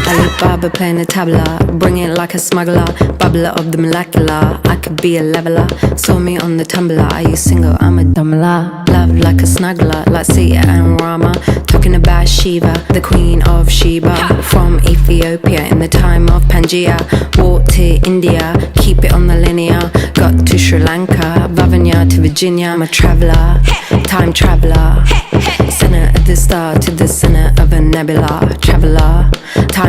Alibaba playing the tabla, bring it like a smuggler, bubbler of the molecular. I could be a leveler, saw me on the tumbler. Are you single? I'm a dumbler. Love like a snuggler, like Sita and Rama. Talking about Shiva, the queen of Sheba. From Ethiopia in the time of Pangaea. Walked to India, keep it on the linear. Got to Sri Lanka, Vavanya to Virginia. I'm a traveller, time traveller. Center of the star to the center of a nebula. Traveller, time